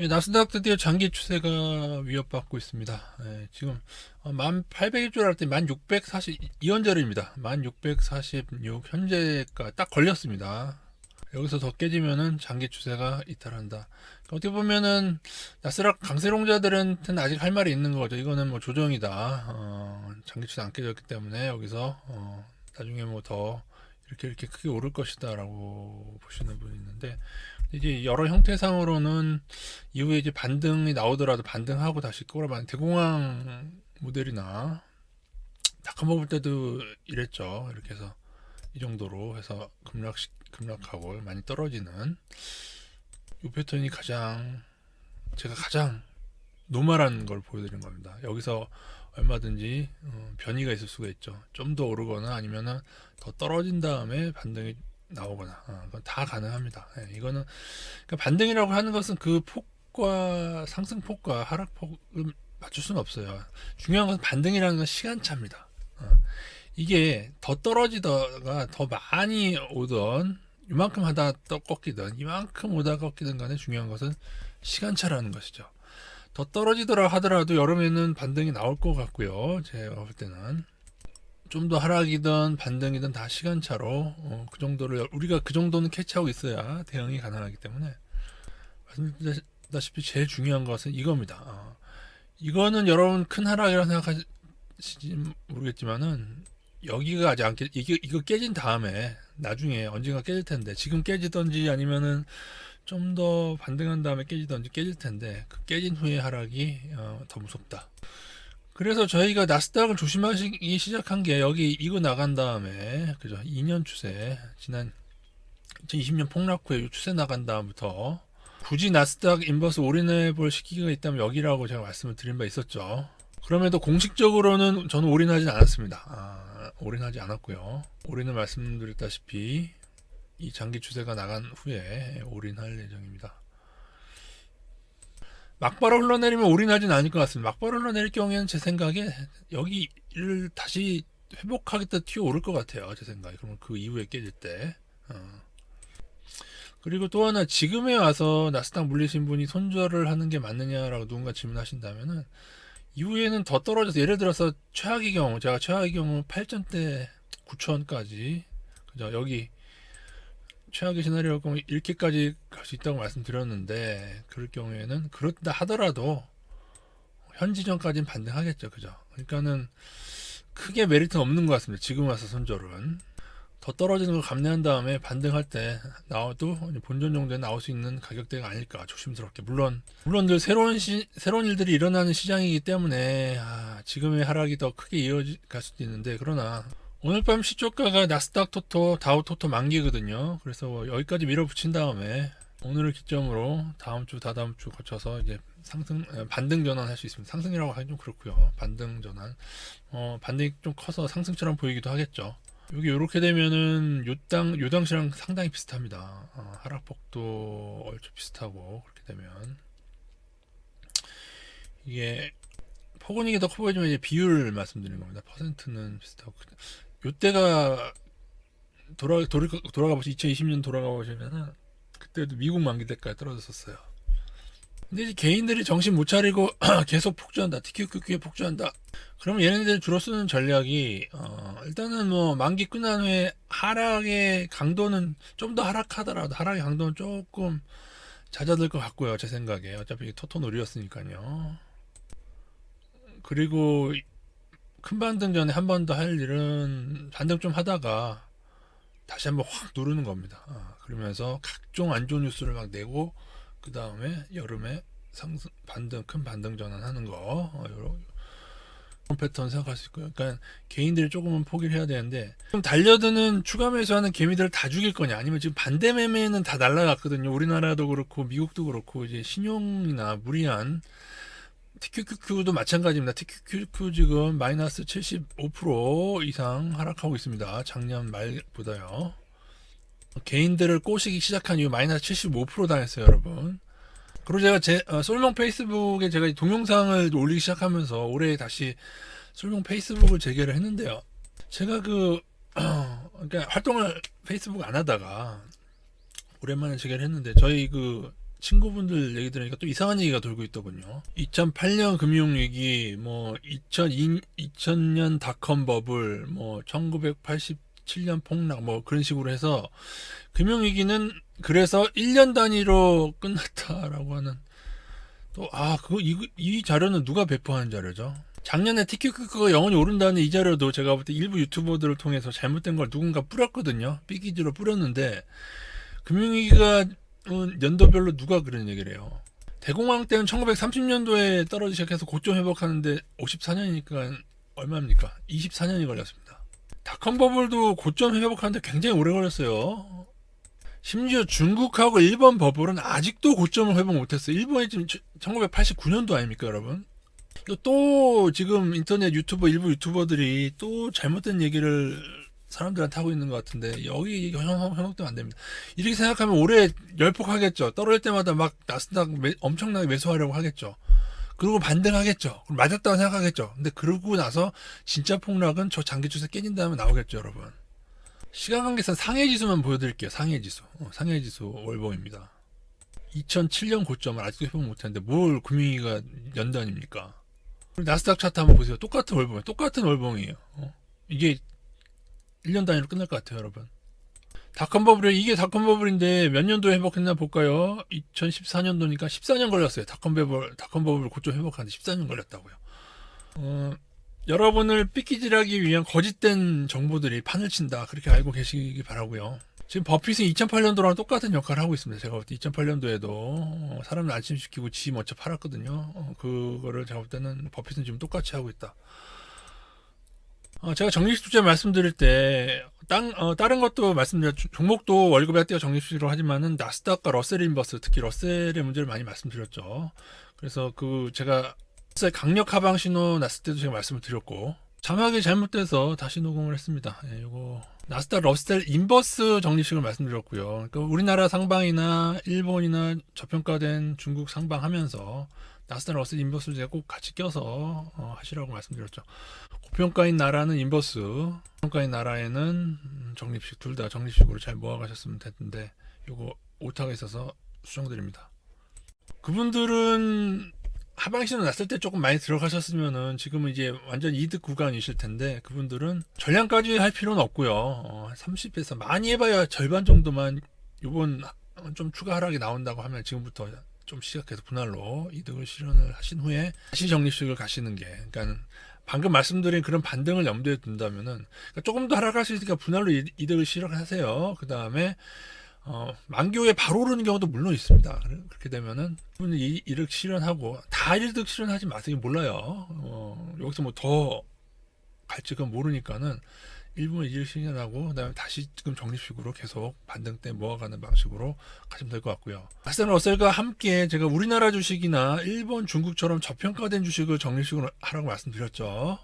나스닥 드디어 장기 추세가 위협받고 있습니다. 지금 1800일 줄 알았더니 1640 이연절입니다. 1646 현재가 딱 걸렸습니다. 여기서 더 깨지면은 장기 추세가 이탈한다. 어떻게 보면은 나스닥 강세롱자들한테는 아직 할 말이 있는 거죠. 이거는 뭐 조정이다. 장기 추세 안 깨졌기 때문에 여기서 나중에 뭐 더 이렇게 크게 오를 것이다라고 보시는 분이 있는데, 이제 여러 형태상으로는 이후에 이제 반등이 나오더라도 반등하고 다시 꼬라박 대공황 모델이나 다크모 볼 때도 이랬죠. 이렇게 해서 이 정도로 해서 급락하고 많이 떨어지는 이 패턴이 제가 가장 노멀한 걸 보여드린 겁니다. 여기서 얼마든지 변이가 있을 수가 있죠. 좀 더 오르거나 아니면은 더 떨어진 다음에 반등이 나오거나, 그건 다 가능합니다. 이거는 그러니까 반등이라고 하는 것은 그 폭과 상승폭과 하락폭을 맞출 수는 없어요. 중요한 것은 반등이라는 건 시간차입니다. 이게 더 떨어지다가 더 많이 오던 이만큼 하다 또 꺾이든 이만큼 오다 꺾이든 간에 중요한 것은 시간차라는 것이죠. 더 떨어지더라 하더라도 여름에는 반등이 나올 것 같고요. 제가 볼 때는 좀 더 하락이든 반등이든 다 시간차로 그 정도를 우리가 그 정도는 캐치하고 있어야 대응이 가능하기 때문에, 말씀드렸다시피 제일 중요한 것은 이겁니다. 이거는 여러분 큰 하락이라고 생각하실지 모르겠지만은 여기가 아직 안 이거 깨진 다음에 나중에 언젠가 깨질 텐데, 지금 깨지던지 아니면은 좀 더 반등한 다음에 깨지던지 깨질 텐데, 그 깨진 후에 하락이 더 무섭다. 그래서 저희가 나스닥을 조심하시기 시작한 게 여기 이거 나간 다음에, 그죠? 2년 추세, 지난 2020년 폭락 후에 이 추세 나간 다음부터 굳이 나스닥 인버스 올인해 볼 시기가 있다면 여기라고 제가 말씀을 드린 바 있었죠. 그럼에도 공식적으로는 저는 올인하진 않았습니다. 올인하지 않았고요. 올인을 말씀드렸다시피 이 장기 추세가 나간 후에 올인할 예정입니다. 막바로 흘러내리면 올인하진 않을 것 같습니다. 막바로 흘러내릴 경우에는 제 생각에 여기를 다시 회복하겠다 튀어 오를 것 같아요. 제 생각에. 그러면 그 이후에 깨질 때. 그리고 또 하나, 지금에 와서 나스닥 물리신 분이 손절을 하는 게 맞느냐라고 누군가 질문하신다면은, 이후에는 더 떨어져서, 예를 들어서 최악의 경우, 제가 최악의 경우 8전대 9천까지, 그죠? 여기 최악의 시나리오 경우 이렇게까지 갈 수 있다고 말씀드렸는데, 그럴 경우에는 그렇다 하더라도 현지전까지는 반등하겠죠. 그죠? 그러니까는 크게 메리트는 없는 것 같습니다. 지금 와서 손절은. 더 떨어지는 걸 감내한 다음에 반등할 때 나와도 본전 정도에 나올 수 있는 가격대가 아닐까, 조심스럽게. 물론 늘 새로운 일들이 일어나는 시장이기 때문에 지금의 하락이 더 크게 이어갈 수도 있는데, 그러나 오늘 밤 시초가가 나스닥 토토 다우 토토 만기거든요. 그래서 여기까지 밀어붙인 다음에 오늘을 기점으로 다음 주 다다음 주 거쳐서 이제 반등 전환 할 수 있습니다. 상승이라고 하기 좀 그렇고요. 반등 전환. 반등이 좀 커서 상승처럼 보이기도 하겠죠. 여기 이렇게 되면은 요 당시랑 상당히 비슷합니다. 하락폭도 얼추 비슷하고, 그렇게 되면 이게 폭은 이게 더 커 보이지만 이제 비율 말씀드리는 겁니다. 퍼센트는 비슷하고. 요때가 돌아가 보시 2020년 돌아가 보시면은 그때도 미국 만기 때까지 떨어졌었어요. 근데 이제 개인들이 정신 못 차리고 계속 폭주한다. TQQQ에 폭주한다. 그러면 얘네들 주로 쓰는 전략이 일단은 뭐 만기 끝난 후에 하락의 강도는 좀 더 하락하더라도 하락의 강도는 조금 잦아들 것 같고요. 제 생각에. 어차피 토토놀이였으니까요. 그리고 큰 반등 전에 한 번 더 할 일은 반등 좀 하다가 다시 한번 확 누르는 겁니다. 그러면서 각종 안 좋은 뉴스를 막 내고, 그 다음에 여름에 큰 반등 전환하는 거, 이런 패턴 생각할 수 있고요. 그러니까 개인들이 조금은 포기를 해야 되는데, 좀 달려드는 추가 매수하는 개미들을 다 죽일 거냐, 아니면 지금 반대 매매는 다 날라갔거든요. 우리나라도 그렇고 미국도 그렇고, 이제 신용이나 무리한 TQQQ도 마찬가지입니다. TQQQ 지금 마이너스 75% 이상 하락하고 있습니다. 작년 말보다요. 개인들을 꼬시기 시작한 이후 마이너스 75% 당했어요, 여러분. 그리고 제가 솔명 페이스북에 제가 동영상을 올리기 시작하면서 올해 다시 솔명 페이스북을 재개를 했는데요. 제가 그러니까 활동을 페이스북 안 하다가 오랜만에 재개를 했는데, 저희 친구분들 얘기 들으니까 또 이상한 얘기가 돌고 있더군요. 2008년 금융위기, 뭐 2000년 닷컴 버블, 뭐 1987년 폭락, 뭐 그런 식으로 해서 금융위기는 그래서 1년 단위로 끝났다라고 하는 또 이 자료는 누가 배포한 자료죠? 작년에 티켓크가 영원히 오른다는 이 자료도 제가 볼 때 일부 유튜버들을 통해서 잘못된 걸 누군가 뿌렸거든요. 삐기지로 뿌렸는데 금융위기가 연도별로 누가 그런 얘기를 해요. 대공황 때는 1930년도에 떨어지기 시작해서 고점 회복하는데 54년이니까 얼마입니까? 24년이 걸렸습니다. 닷컴 버블도 고점 회복하는데 굉장히 오래 걸렸어요. 심지어 중국하고 일본 버블은 아직도 고점을 회복 못했어요. 일본이 지금 1989년도 아닙니까, 여러분? 이거 또 지금 인터넷 일부 유튜버들이 또 잘못된 얘기를 사람들한테 하고 있는 것 같은데 여기 현혹되면 안 됩니다. 이렇게 생각하면 올해 열폭하겠죠. 떨어질 때마다 막 나스닥 엄청나게 매수하려고 하겠죠. 그리고 반등하겠죠. 그럼 맞았다고 생각하겠죠. 근데 그러고 나서 진짜 폭락은 저 장기추세 깨진 다음에 나오겠죠, 여러분. 시간 관계상 상해지수만 보여드릴게요. 상해지수 월봉입니다. 2007년 고점을 아직도 회복 못했는데 뭘 금융위기가 연단입니까? 나스닥 차트 한번 보세요. 똑같은 월봉이에요. 똑같은 월봉이에요. 이게 1년 단위로 끝날 것 같아요, 여러분. 이게 닷컴 버블인데 몇 년도에 회복했나 볼까요? 2014년도니까 14년 걸렸어요. 닷컴 버블 고점 회복하는데 14년 걸렸다고요. 여러분을 삐끼질하기 위한 거짓된 정보들이 판을 친다. 그렇게 알고 계시기 바라고요. 지금 버핏은 2008년도랑 똑같은 역할을 하고 있습니다. 제가 볼 때 2008년도에도 사람을 안심시키고 지 먼저 팔았거든요. 그거를 제가 볼 때는 버핏은 지금 똑같이 하고 있다. 제가 적립식 투자 말씀드릴 때 다른 것도 종목도 월급에 떼어 적립식으로 하지만은 나스닥과 러셀 인버스, 특히 러셀의 문제를 많이 말씀드렸죠. 그래서 제가 강력 하방 신호 났을 때도 제가 말씀을 드렸고 자막이 잘못돼서 다시 녹음을 했습니다. 요거 나스닥 러셀 인버스 적립식을 말씀드렸고요. 그러니까 우리나라 상방이나 일본이나 저평가된 중국 상방하면서 나스닥 러셀 인버스를 제가 꼭 같이 껴서 하시라고 말씀드렸죠. 고평가인 나라는 인버스, 고평가인 나라에는 적립식, 둘 다 적립식으로 잘 모아가셨으면 됐는데 요거 오타가 있어서 수정드립니다. 그분들은 하방신호 났을 때 조금 많이 들어가셨으면은 지금은 이제 완전 이득 구간이실 텐데 그분들은 전량까지 할 필요는 없고요. 30에서 많이 해봐야 절반 정도만 요번 좀 추가 하락이 나온다고 하면 지금부터 좀 시작해서 분할로 이득을 실현을 하신 후에 다시 적립식을 가시는 게, 그러니까 방금 말씀드린 그런 반등을 염두에 둔다면은 그러니까 조금 더 하락할 수 있으니까 분할로 이득을 실현하세요. 그 다음에 만기후에 바로 오르는 경우도 물론 있습니다. 그렇게 되면은 이득 실현하고 다 이득 실현하지 마세요. 몰라요. 여기서 뭐 더 갈지 그건 모르니까는 일부는 이득 실현하고 그다음에 다시 지금 적립식으로 계속 반등 때 모아가는 방식으로 가시면 될 것 같고요. 나스닥 러셀과 함께 제가 우리나라 주식이나 일본, 중국처럼 저평가된 주식을 적립식으로 하라고 말씀드렸죠.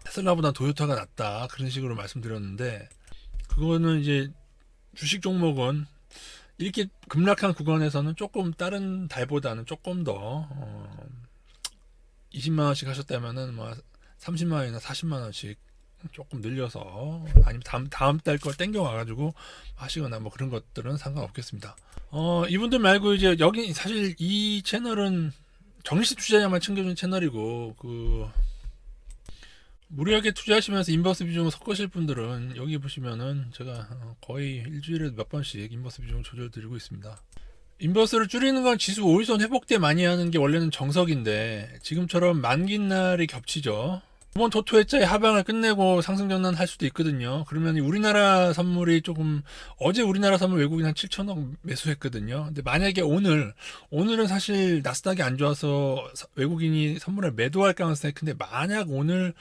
테슬라보다 도요타가 낫다 그런 식으로 말씀드렸는데 그거는 이제 주식 종목은 이렇게 급락한 구간에서는 조금 다른 달보다는 조금 더 20만 원씩 하셨다면은 뭐 30만 원이나 40만 원씩 조금 늘려서 아니면 다음 달 걸 땡겨 와가지고 하시거나 뭐 그런 것들은 상관없겠습니다. 이분들 말고 이제 여기 사실 이 채널은 정식 투자자만 챙겨주는 채널이고 무리하게 투자하시면서 인버스 비중을 섞으실 분들은 여기 보시면은 제가 거의 일주일에 몇 번씩 인버스 비중을 조절 드리고 있습니다. 인버스를 줄이는 건 지수 5일선 회복 때 많이 하는 게 원래는 정석인데 지금처럼 만긴 날이 겹치죠. 이번 토토 회자의 하방을 끝내고 상승 전환할 수도 있거든요. 그러면 우리나라 선물이 어제 우리나라 선물 외국인 한 7천억 매수했거든요. 근데 만약에 오늘은 사실 나스닥이 안 좋아서 외국인이 선물을 매도할 가능성이 큰데 만약 오늘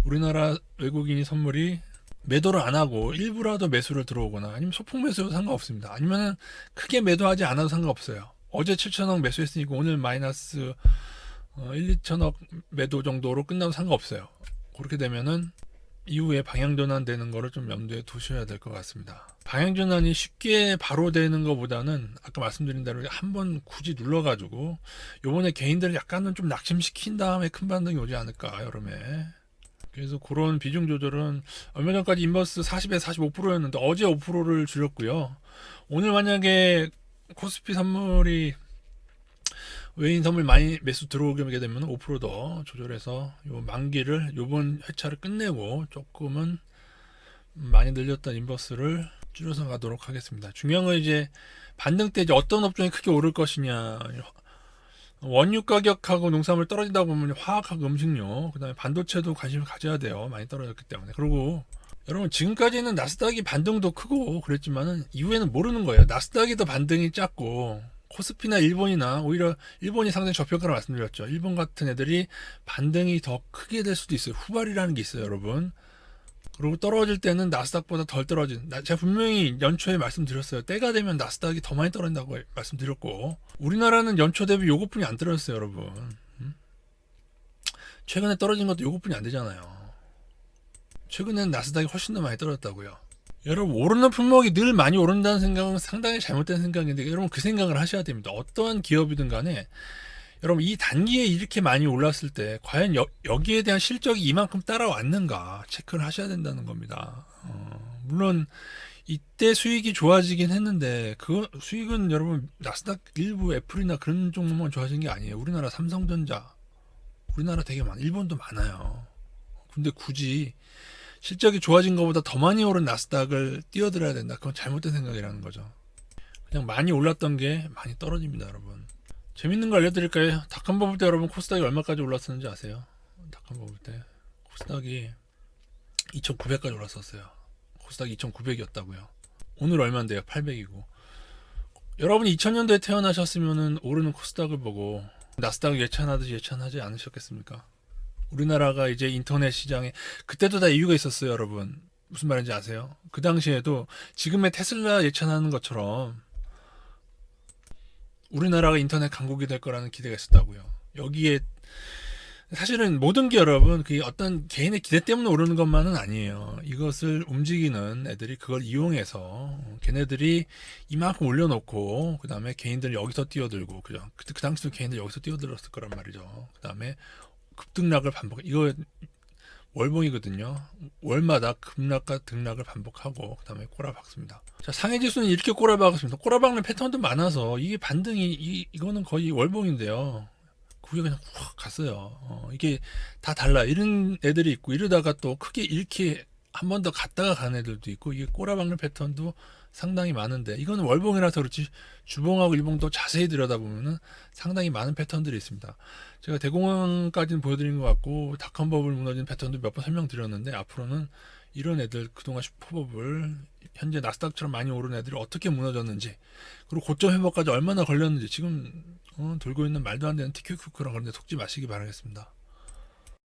우리나라 외국인이 선물이 매도를 안 하고 일부라도 매수를 들어오거나 아니면 소폭 매수도 상관없습니다. 아니면은 크게 매도하지 않아도 상관없어요. 어제 7천억 매수했으니까 오늘 마이너스 1, 2천억 매도 정도로 끝나도 상관없어요. 그렇게 되면은 이후에 방향전환 되는 거를 좀 염두에 두셔야 될 것 같습니다. 방향전환이 쉽게 바로 되는 것보다는 아까 말씀드린 대로 한번 굳이 눌러가지고 요번에 개인들을 약간은 좀 낙심시킨 다음에 큰 반등이 오지 않을까 여름에. 그래서 그런 비중 조절은 얼마 전까지 인버스 40에 45%였는데 어제 5%를 줄였고요. 오늘 만약에 코스피 선물이 외인 선물 많이 매수 들어오게 되면 5%더 조절해서 요 만기를 요번 회차를 끝내고 조금은 많이 늘렸던 인버스를 줄여서 가도록 하겠습니다. 중요한 건 이제 반등 때 이제 어떤 업종이 크게 오를 것이냐. 원유 가격하고 농산물 떨어지다 보면 화학하고 음식료, 그다음에 반도체도 관심을 가져야 돼요. 많이 떨어졌기 때문에. 그리고 여러분 지금까지는 나스닥이 반등도 크고 그랬지만은 이후에는 모르는 거예요. 나스닥이 더 반등이 작고 코스피나 일본이나 오히려 일본이 상당히 저평가를 말씀드렸죠. 일본 같은 애들이 반등이 더 크게 될 수도 있어요. 후발이라는 게 있어요, 여러분. 그리고 떨어질 때는 나스닥보다 덜 떨어진. 제가 분명히 연초에 말씀드렸어요. 때가 되면 나스닥이 더 많이 떨어진다고 말씀드렸고 우리나라는 연초 대비 요것뿐이 안 떨어졌어요, 여러분. 최근에 떨어진 것도 요것뿐이 안 되잖아요. 최근에는 나스닥이 훨씬 더 많이 떨어졌다고요. 여러분 오르는 품목이 늘 많이 오른다는 생각은 상당히 잘못된 생각인데 여러분 그 생각을 하셔야 됩니다. 어떠한 기업이든 간에 여러분 이 단기에 이렇게 많이 올랐을 때 과연 여기에 대한 실적이 이만큼 따라왔는가 체크를 하셔야 된다는 겁니다. 물론 이때 수익이 좋아지긴 했는데 그 수익은 여러분 나스닥 일부 애플이나 그런 종목만 좋아진 게 아니에요. 우리나라 삼성전자 우리나라 되게 많아 일본도 많아요. 근데 굳이 실적이 좋아진 것보다 더 많이 오른 나스닥을 뛰어들어야 된다. 그건 잘못된 생각이라는 거죠. 그냥 많이 올랐던 게 많이 떨어집니다, 여러분. 재밌는 거 알려드릴까요? 닷컴 버블 때 여러분 코스닥이 얼마까지 올랐었는지 아세요? 닷컴 버블 때 코스닥이 2,900까지 올랐었어요. 코스닥이 2,900이었다고요. 오늘 얼마인데요? 800이고. 여러분이 2000년도에 태어나셨으면은 오르는 코스닥을 보고 나스닥을 예찬하듯이 예찬하지 않으셨겠습니까? 우리나라가 이제 인터넷 시장에 그때도 다 이유가 있었어요, 여러분. 무슨 말인지 아세요? 그 당시에도 지금의 테슬라 예찬하는 것처럼 우리나라가 인터넷 강국이 될 거라는 기대가 있었다고요. 여기에 사실은 모든 게 여러분 그 어떤 개인의 기대 때문에 오르는 것만은 아니에요. 이것을 움직이는 애들이 그걸 이용해서 걔네들이 이만큼 올려놓고 그 다음에 개인들 여기서 뛰어들고 그죠? 그 당시도 개인들 여기서 뛰어들었을 거란 말이죠. 그 다음에 급등락을 반복. 이거 월봉이거든요. 월마다 급락과 등락을 반복하고 그다음에 꼬라박습니다. 자, 상해 지수는 이렇게 꼬라박았습니다. 꼬라박는 패턴도 많아서 이게 반등이 이거는 거의 월봉인데요. 그게 그냥 확 갔어요. 이게 다 달라. 이런 애들이 있고 이러다가 또 크게 이렇게 한 번 더 갔다가 가는 애들도 있고 이게 꼬라박는 패턴도 상당히 많은데 이거는 월봉이라서 그렇지 주봉하고 일봉도 자세히 들여다보면은 상당히 많은 패턴들이 있습니다. 제가 대공황까지는 보여드린 것 같고 닷컴버블 무너진 패턴도 몇 번 설명드렸는데 앞으로는 이런 애들 그동안 슈퍼버블 현재 나스닥처럼 많이 오른 애들이 어떻게 무너졌는지 그리고 고점 회복까지 얼마나 걸렸는지 지금 돌고 있는 말도 안 되는 TQQ랑 그런 데 속지 마시기 바라겠습니다.